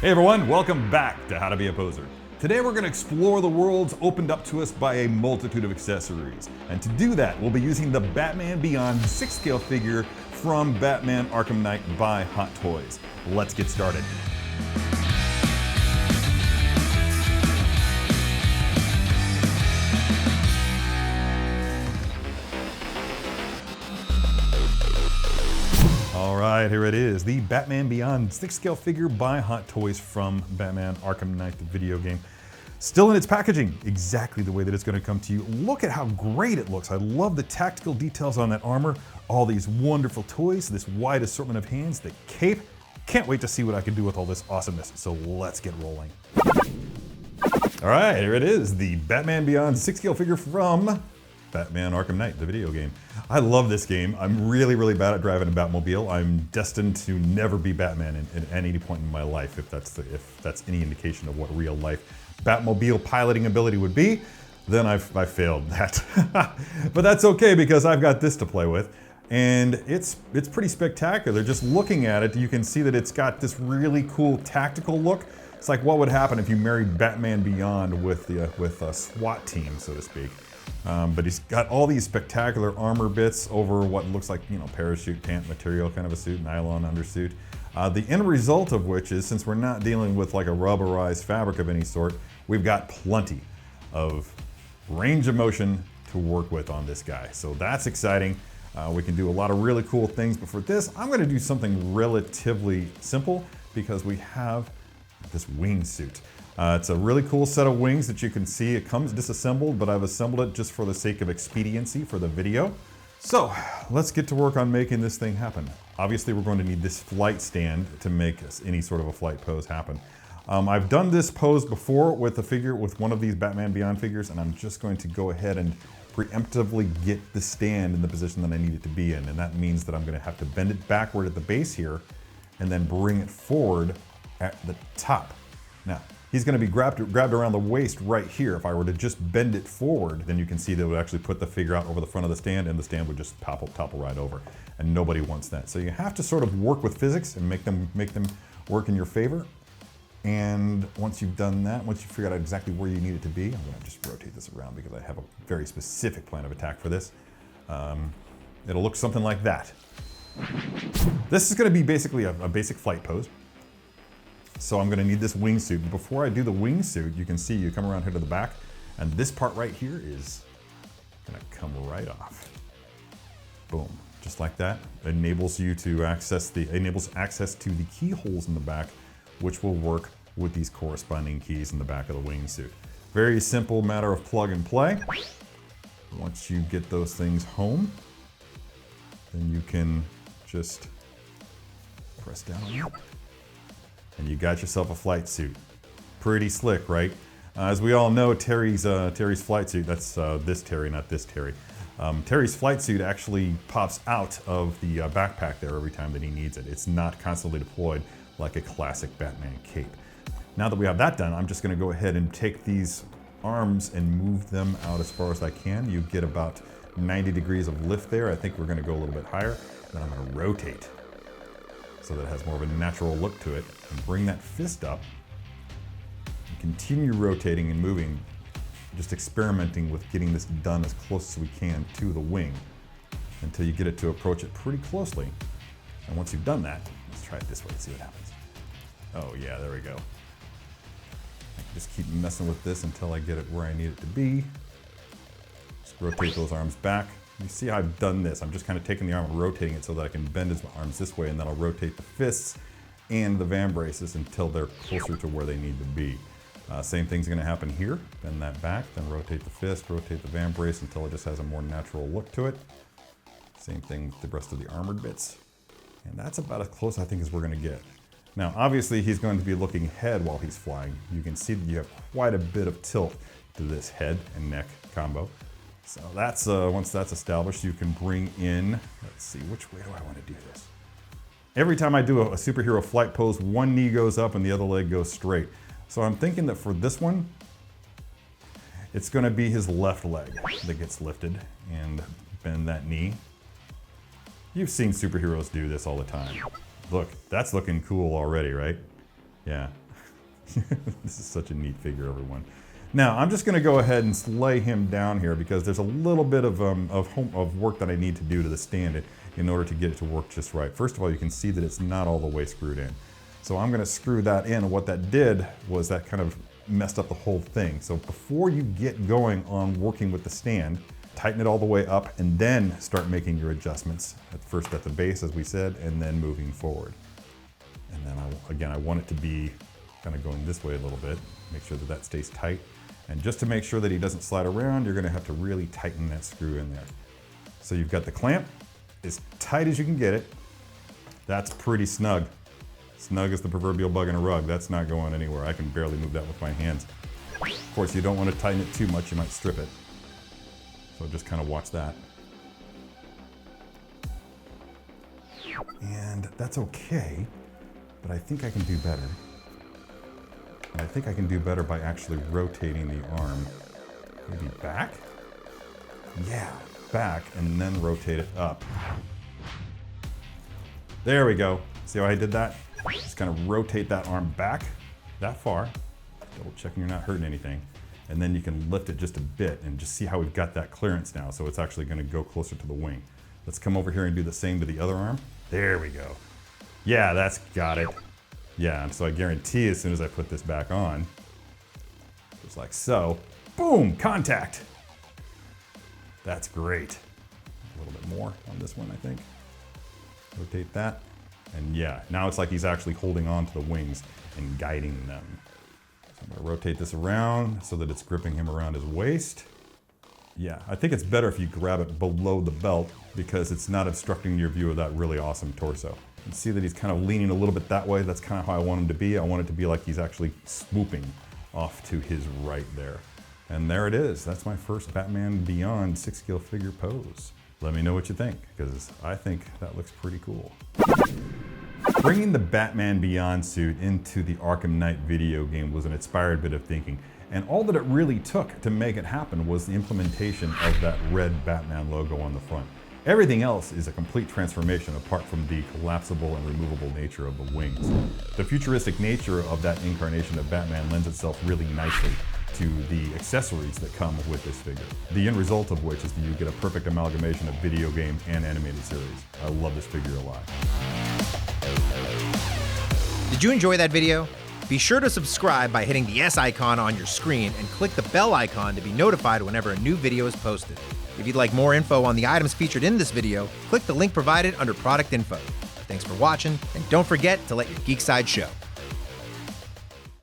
Hey everyone, welcome back to How to Be a Poser. Today we're going to explore the worlds opened up to us by a multitude of accessories. And to do that, we'll be using the Batman Beyond 6-scale figure from Batman Arkham Knight by Hot Toys. Let's get started. Alright, here it is, the Batman Beyond 6-scale figure by Hot Toys from Batman Arkham Knight, the video game. Still in its packaging, exactly the way that it's going to come to you. Look at how great it looks. I love the tactical details on that armor, all these wonderful toys, this wide assortment of hands, the cape. Can't wait to see what I can do with all this awesomeness, so let's get rolling. Alright, here it is, the Batman Beyond 6-scale figure from Batman Arkham Knight, the video game. I love this game. I'm really bad at driving a Batmobile. I'm destined to never be Batman at any point in my life, if that's any indication of what real life Batmobile piloting ability would be, then I failed that. But that's okay because I've got this to play with. And it's pretty spectacular. Just looking at it, you can see that it's got this really cool tactical look. It's like what would happen if you married Batman Beyond with a SWAT team, so to speak. But he's got all these spectacular armor bits over what looks like, you know, parachute pant material kind of a suit, nylon undersuit. The end result of which is, since we're not dealing with like a rubberized fabric of any sort, we've got plenty of range of motion to work with on this guy. So that's exciting. We can do a lot of really cool things, but for this, I'm going to do something relatively simple because we have this wingsuit. It's a really cool set of wings that you can see. It comes disassembled, but I've assembled it just for the sake of expediency for the video. So let's get to work on making this thing happen. Obviously, we're going to need this flight stand to make any sort of a flight pose happen. I've done this pose before with a figure, with one of these Batman Beyond figures, and I'm just going to go ahead and preemptively get the stand in the position that I need it to be in. And that means that I'm going to have to bend it backward at the base here and then bring it forward at the top. Now, he's going to be grabbed around the waist right here. If I were to just bend it forward, then you can see that it would actually put the figure out over the front of the stand, and the stand would just topple right over. And nobody wants that. So you have to sort of work with physics and make them work in your favor. And once you've done that, once you figure out exactly where you need it to be, I'm going to just rotate this around because I have a very specific plan of attack for this. It'll look something like that. This is going to be basically a basic flight pose. So I'm going to need this wingsuit. But before I do the wingsuit, you can see you come around here to the back, and this part right here is going to come right off. Boom, just like that. It enables you to enables access to the keyholes in the back, which will work with these corresponding keys in the back of the wingsuit. Very simple matter of plug and play. Once you get those things home, then you can just press down on it. And you got yourself a flight suit. Pretty slick, right? As we all know, Terry's flight suit, that's this Terry, not this Terry. Terry's flight suit actually pops out of the backpack there every time that he needs it. It's not constantly deployed like a classic Batman cape. Now that we have that done, I'm just gonna go ahead and take these arms and move them out as far as I can. You get about 90 degrees of lift there. I think we're gonna go a little bit higher. Then I'm gonna rotate so that it has more of a natural look to it, and bring that fist up and continue rotating and moving, just experimenting with getting this done as close as we can to the wing until you get it to approach it pretty closely. And once you've done that, let's try it this way and see what happens. Oh yeah, there we go. I can just keep messing with this until I get it where I need it to be. Just rotate those arms back. You see how I've done this. I'm just kind of taking the arm and rotating it so that I can bend his arms this way, and then I'll rotate the fists and the van braces until they're closer to where they need to be. Same thing's going to happen here. Bend that back, then rotate the fist, rotate the van brace until it just has a more natural look to it. Same thing with the rest of the armored bits. And that's about as close, I think, as we're going to get. Now, obviously, he's going to be looking head while he's flying. You can see that you have quite a bit of tilt to this head and neck combo. So that's once that's established, you can bring in, let's see, which way do I want to do this? Every time I do a superhero flight pose, one knee goes up and the other leg goes straight. So I'm thinking that for this one, it's going to be his left leg that gets lifted and bend that knee. You've seen superheroes do this all the time. Look, that's looking cool already, right? Yeah. This is such a neat figure, everyone. Now, I'm just going to go ahead and lay him down here because there's a little bit of work that I need to do to the stand in order to get it to work just right. First of all, you can see that it's not all the way screwed in. So I'm going to screw that in, and what that did was that kind of messed up the whole thing. So before you get going on working with the stand, tighten it all the way up and then start making your adjustments. At first at the base, as we said, and then moving forward. And then again, I want it to be kind of going this way a little bit. Make sure that that stays tight. And just to make sure that he doesn't slide around, you're going to have to really tighten that screw in there. So you've got the clamp as tight as you can get it. That's pretty snug. Snug as the proverbial bug in a rug. That's not going anywhere. I can barely move that with my hands. Of course, you don't want to tighten it too much. You might strip it. So just kind of watch that. And that's okay, but I think I can do better. And I think I can do better by actually rotating the arm. Maybe back? Yeah, back, and then rotate it up. There we go. See how I did that? Just kind of rotate that arm back that far. Double checking you're not hurting anything. And then you can lift it just a bit and just see how we've got that clearance now. So it's actually going to go closer to the wing. Let's come over here and do the same to the other arm. There we go. Yeah, that's got it. Yeah, and so I guarantee as soon as I put this back on, just like so, boom, contact. That's great. A little bit more on this one, I think. Rotate that. And yeah, now it's like he's actually holding on to the wings and guiding them. So I'm gonna rotate this around so that it's gripping him around his waist. Yeah, I think it's better if you grab it below the belt because it's not obstructing your view of that really awesome torso. You can see that he's kind of leaning a little bit that way. That's kind of how I want him to be. I want it to be like he's actually swooping off to his right there. And there it is. That's my first Batman Beyond 6-scale figure pose. Let me know what you think, because I think that looks pretty cool. Bringing the Batman Beyond suit into the Arkham Knight video game was an inspired bit of thinking. And all that it really took to make it happen was the implementation of that red Batman logo on the front. Everything else is a complete transformation apart from the collapsible and removable nature of the wings. The futuristic nature of that incarnation of Batman lends itself really nicely to the accessories that come with this figure. The end result of which is that you get a perfect amalgamation of video game and animated series. I love this figure a lot. Did you enjoy that video? Be sure to subscribe by hitting the S icon on your screen and click the bell icon to be notified whenever a new video is posted. If you'd like more info on the items featured in this video, click the link provided under product info. Thanks for watching, and don't forget to let your geek side show.